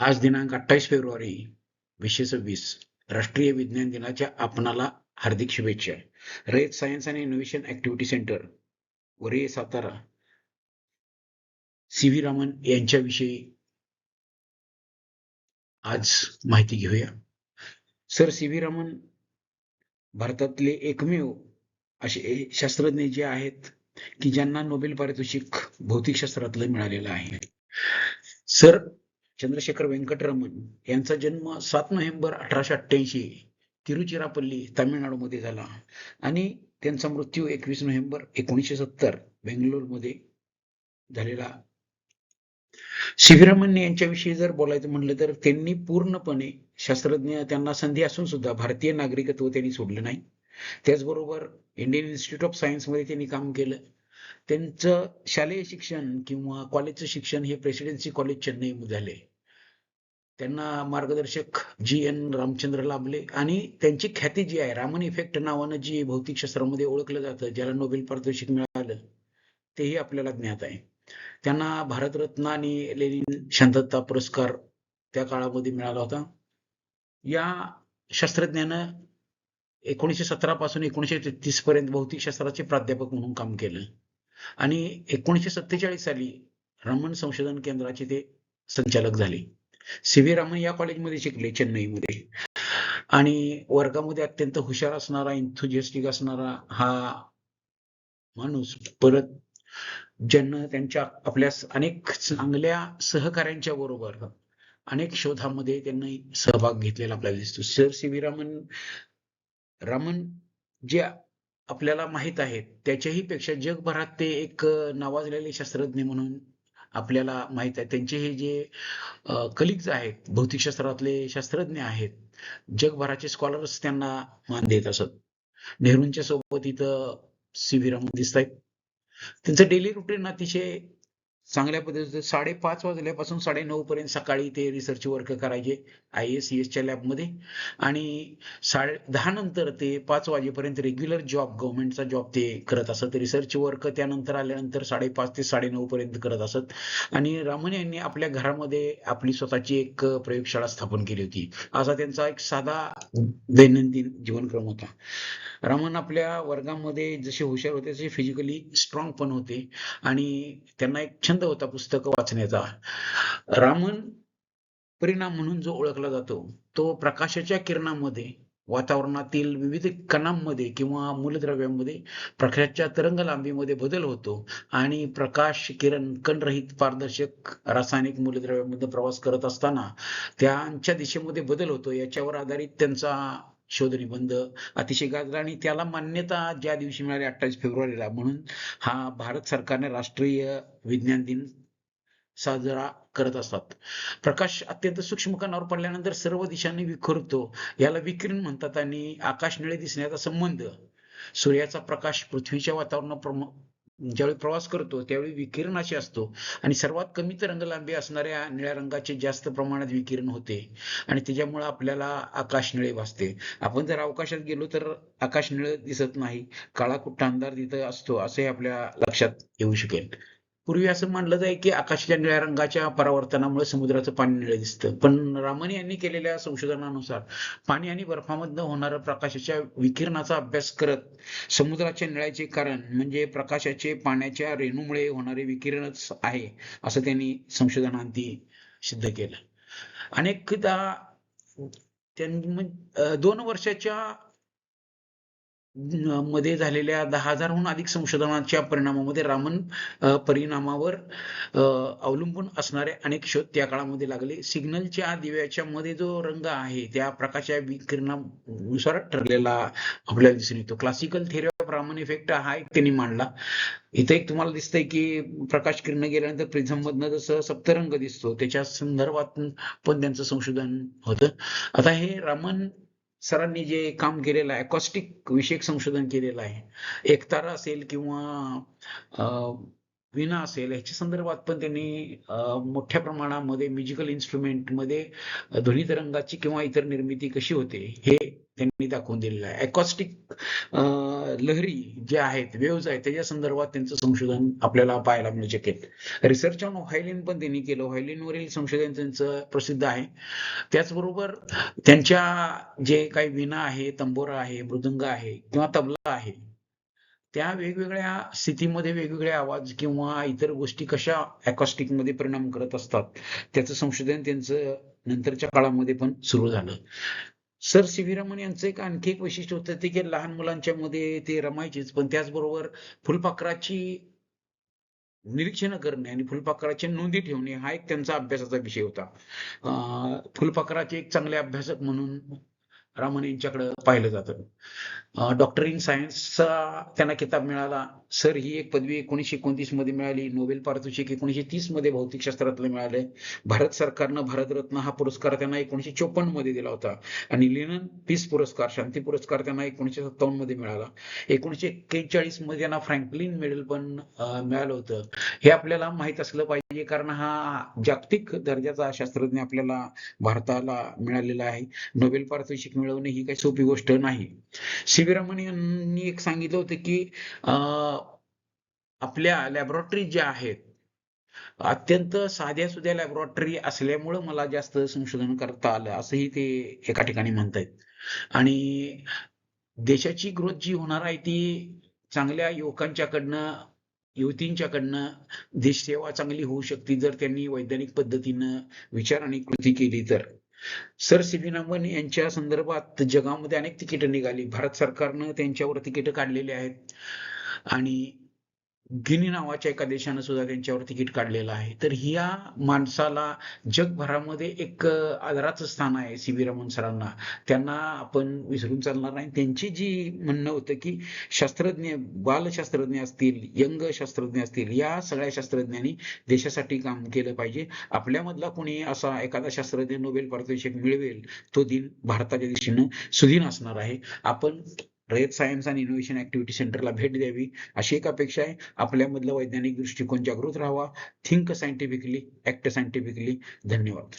आज दिनांक 28 फेब्रुवारी 2026 राष्ट्रीय विज्ञान दिनाच्या आपणाला हार्दिक शुभेच्छा. रयत सायन्स आणि इनोव्हेशन ऍक्टिव्हिटी सेंटर वरे सातारा सी व्ही रामन यांच्याविषयी आज माहिती घेऊया. सर सी व्ही रामन भारतातले एकमेव असे शास्त्रज्ञ जे आहेत की ज्यांना नोबेल पारितोषिक भौतिकशास्त्रातलं मिळालेलं आहे. सर चंद्रशेखर व्यंकटरमण यांचा जन्म 7 नोव्हेंबर 1888 तिरुचिरापल्ली तामिळनाडूमध्ये झाला आणि त्यांचा मृत्यू 21 नोव्हेंबर 1970 बेंगलोरमध्ये झालेला. सी व्ही रामन यांच्याविषयी जर बोलायचं म्हटलं तर त्यांनी पूर्णपणे शास्त्रज्ञ, त्यांना संधी असून सुद्धा भारतीय नागरिकत्व त्यांनी सोडलं नाही. त्याचबरोबर इंडियन इन्स्टिट्यूट ऑफ सायन्स मध्ये त्यांनी काम केलं. त्यांचं शालेय शिक्षण किंवा कॉलेजचं शिक्षण हे प्रेसिडेन्सी कॉलेज चेन्नईमध्ये झाले. त्यांना मार्गदर्शक जी.एन. रामचंद्र लाभले आणि त्यांची ख्याती जी आहे, रामन इफेक्ट नावानं जी भौतिकशास्त्रामध्ये ओळखलं जातं, ज्याला नोबेल पारितोषिक मिळालं, तेही आपल्याला ज्ञात आहे. त्यांना भारतरत्न आणि लेनिन शांतता पुरस्कार त्या काळामध्ये मिळाला होता. या शास्त्रज्ञानं 1917 पासून 1933 पर्यंत भौतिकशास्त्राचे प्राध्यापक म्हणून काम केलं आणि 1947 साली रमन संशोधन केंद्राचे ते संचालक झाले. सी व्ही रामन या कॉलेजमध्ये शिकले चेन्नईमध्ये आणि वर्गामध्ये अत्यंत हुशार असणारा, एन्थुजियास्टिक असणारा हा माणूस, परत ज्यांना त्यांच्या आपल्या अनेक चांगल्या सहकाऱ्यांच्या बरोबर अनेक शोधामध्ये त्यांनी सहभाग घेतलेला आपल्याला दिसतो. सर सी व्ही रामन जे आपल्याला माहित आहेत त्याच्याही पेक्षा जगभरात ते एक नावाजलेले शास्त्रज्ञ म्हणून आपल्याला माहित आहे. त्यांचे हे जे कलिग्स आहेत, भौतिकशास्त्रातले शास्त्रज्ञ आहेत, जगभराचे स्कॉलर्स त्यांना मान देत असत. नेहरूंच्या सोबत इथं सी व्ही रामन दिसत आहेत. त्यांचं डेली रुटीन अतिशय चांगल्या पद्धतीचं. 5:30 वाजल्यापासून 9:30 पर्यंत सकाळी ते रिसर्च वर्क करायचे IAS-CS लॅबमध्ये आणि 10:30 नंतर ते 5 वाजेपर्यंत रेग्युलर जॉब, गव्हर्नमेंटचा जॉब ते करत असत. रिसर्च वर्क त्यानंतर आल्यानंतर 5:30 ते 9:30 पर्यंत करत असत आणि रामन यांनी आपल्या घरामध्ये आपली स्वतःची एक प्रयोगशाळा स्थापन केली होती. असा त्यांचा एक साधा दैनंदिन जीवनक्रम होता. रामन आपल्या वर्गामध्ये जसे हुशार होते तसे फिजिकली स्ट्रॉंग पण होते आणि त्यांना एक छंद होता पुस्तकं वाचण्याचा. रामन परिणाम म्हणून जो ओळखला जातो तो प्रकाशाच्या किरणामध्ये वातावरणातील विविध कणांमध्ये किंवा मूलद्रव्यांमध्ये प्रकाशाच्या तरंग लांबीमध्ये बदल होतो आणि प्रकाश किरण कणरहित पारदर्शक रासायनिक मूलद्रव्यांमध्ये प्रवास करत असताना त्यांच्या दिशेमध्ये बदल होतो. याच्यावर आधारित त्यांचा शोध निबंध अतिशय गाजला आणि त्याला मान्यता ज्या दिवशी मिळाली 28 फेब्रुवारीला, म्हणून हा भारत सरकारने राष्ट्रीय विज्ञान दिन साजरा करत असतात. प्रकाश अत्यंत सूक्ष्म कणावर पडल्यानंतर सर्व दिशांनी विखुरतो, याला विकिरण म्हणतात आणि आकाश निळे दिसण्याचा संबंध सूर्याचा प्रकाश पृथ्वीच्या वातावरणाप्रमाणे ज्यावेळी प्रवास करतो त्यावेळी विकिरणाशी असतो आणि सर्वात कमी तरंगलांबी असणाऱ्या निळ्या रंगाचे जास्त प्रमाणात विकिरण होते आणि त्याच्यामुळे आपल्याला आकाश निळे भासते. आपण जर अवकाशात गेलो तर आकाश निळे दिसत नाही, काळा कुट्टा अंधार तिथं असतो असंही आपल्या लक्षात येऊ शकेल. पूर्वी असं मानलं जाई की आकाशाच्या निळ्या रंगाच्या परावर्तनामुळे समुद्राचं पाणी निळं दिसतं, पण रामन यांनी केलेल्या संशोधनानुसार पाणी आणि बर्फामधनं होणाऱ्या प्रकाशाच्या विकिरणाचा अभ्यास करत समुद्राच्या निळ्याचे कारण म्हणजे प्रकाशाचे पाण्याच्या रेणूमुळे होणारे विकिरणच आहे असं त्यांनी संशोधनांती सिद्ध केलं. अनेकदा त्यांनी 2 वर्षाच्या मध्ये झालेल्या 10,000हून अधिक संशोधनाच्या परिणामामध्ये रामन परिणामावर अवलंबून असणारे अनेक शोध त्या काळामध्ये लागले. सिग्नलच्या दिव्याच्या मध्ये जो रंग आहे त्या प्रकाशाच्या विकिरणानुसार ठरलेला आपल्याला दिसून येतो. Classical theory of Raman effect हा एक त्यांनी मांडला. इथे एक तुम्हाला दिसतंय की प्रकाश किरण गेल्यानंतर प्रिझम मधनं जसं सप्तरंग दिसतो त्याच्या संदर्भात पण त्यांचं संशोधन होतं. आता हे रामन सरांनी जे काम केलेलं आहे, अकॉस्टिक विषयक संशोधन केलेलं आहे, एकतारा असेल किंवा वीणा असेल, ह्याच्या संदर्भात पण त्यांनी मोठ्या प्रमाणामध्ये म्युझिकल इन्स्ट्रुमेंट मध्ये ध्वनी तरंगाची किंवा इतर निर्मिती कशी होते हे त्यांनी दाखवून दिलेलं आहे. अकॉस्टिक लहरी ज्या आहेत, वेव्हज आहेत, त्याच्या संदर्भात त्यांचं संशोधन आपल्याला पाहायला मिळू शकेल. रिसर्च ऑन व्हायलिन पण त्यांनी केलं. व्हायलिनवरील संशोधन त्यांचं प्रसिद्ध आहे. त्याचबरोबर त्यांच्या जे काही वीणा आहे, तंबोरा आहे, मृदंग आहे किंवा तबला आहे, त्या वेगवेगळ्या स्थितीमध्ये वेगवेगळे आवाज किंवा इतर गोष्टी कशा अकॉस्टिक मध्ये परिणाम करत असतात, त्याचं संशोधन त्यांचं नंतरच्या काळामध्ये पण सुरू झालं. सर सी व्ही रमण यांचं एक आणखी एक वैशिष्ट्य होतं ते की लहान मुलांच्या मध्ये ते रमायचेच, पण त्याचबरोबर फुलपाखराची निरीक्षण करणे आणि फुलपाखराच्या नोंदी ठेवणे हा एक त्यांचा अभ्यासाचा विषय होता. फुलपाखराचे एक चांगले अभ्यासक म्हणून रामन यांच्याकडे पाहिलं जातं. डॉक्टर इन सायन्सचा त्यांना किताब मिळाला. सर ही एक पदवी 1929 मध्ये मिळाली. नोबेल पारितोषिक 1930 मध्ये भौतिकशास्त्रातलं मिळाले. भारत सरकारनं भारतरत्न हा पुरस्कार त्यांना 1954 मध्ये दिला होता आणि लेनिन पीस पुरस्कार, शांती पुरस्कार त्यांना 1957 मध्ये मिळाला. 1941 मध्ये त्यांना फ्रँकलिन मेडल पण मिळालं होतं. हे आपल्याला माहित असलं पाहिजे, कारण हा जागतिक दर्जाचा शास्त्रज्ञ आपल्याला भारताला मिळालेला आहे. नोबेल पारितोषिक मिळवणे ही काही सोपी गोष्ट नाही. सी व्ही रमण यांनी एक सांगितलं होतं की आपल्या लॅबोरेटरी ज्या आहेत, अत्यंत साध्या सुध्या लॅबोरेटरी असल्यामुळं मला जास्त संशोधन करता आलं, असंही ते एका ठिकाणी म्हणतायत. आणि देशाची ग्रोथ जी होणार आहे ती चांगल्या युवकांच्याकडनं, युवतींच्याकडनं देशसेवा चांगली होऊ शकते जर त्यांनी वैज्ञानिक पद्धतीनं विचार आणि कृती केली तर. सर सी व्ही रमण यांच्या संदर्भात जगामध्ये अनेक तिकीटं निघाली. भारत सरकारनं त्यांच्यावर तिकीटं काढलेली आहेत आणि गिनी नावाच्या एका देशानं सुद्धा त्यांच्यावर तिकीट काढलेलं आहे. तर ह्या माणसाला जगभरामध्ये एक आदराचं स्थान आहे सी व्ही रमण सरांना. त्यांना आपण विसरून चालणार नाही. त्यांची जी म्हणणं होतं की शास्त्रज्ञ, बालशास्त्रज्ञ असतील, यंग शास्त्रज्ञ असतील, या सगळ्या शास्त्रज्ञांनी देशासाठी काम केलं पाहिजे. आपल्यामधला कोणी असा एखादा शास्त्रज्ञ नोबेल पारितोषिक मिळवेल तो दिन भारताच्या दिशेनं सुदिन असणार आहे. आपण रयत सायन्स आणि इनोव्हेशन ऍक्टिव्हिटी सेंटरला भेट द्यावी अशी एक अपेक्षा आहे. आपल्यामधला वैज्ञानिक दृष्टिकोन जागृत राहावा. Think scientifically, act scientifically. धन्यवाद.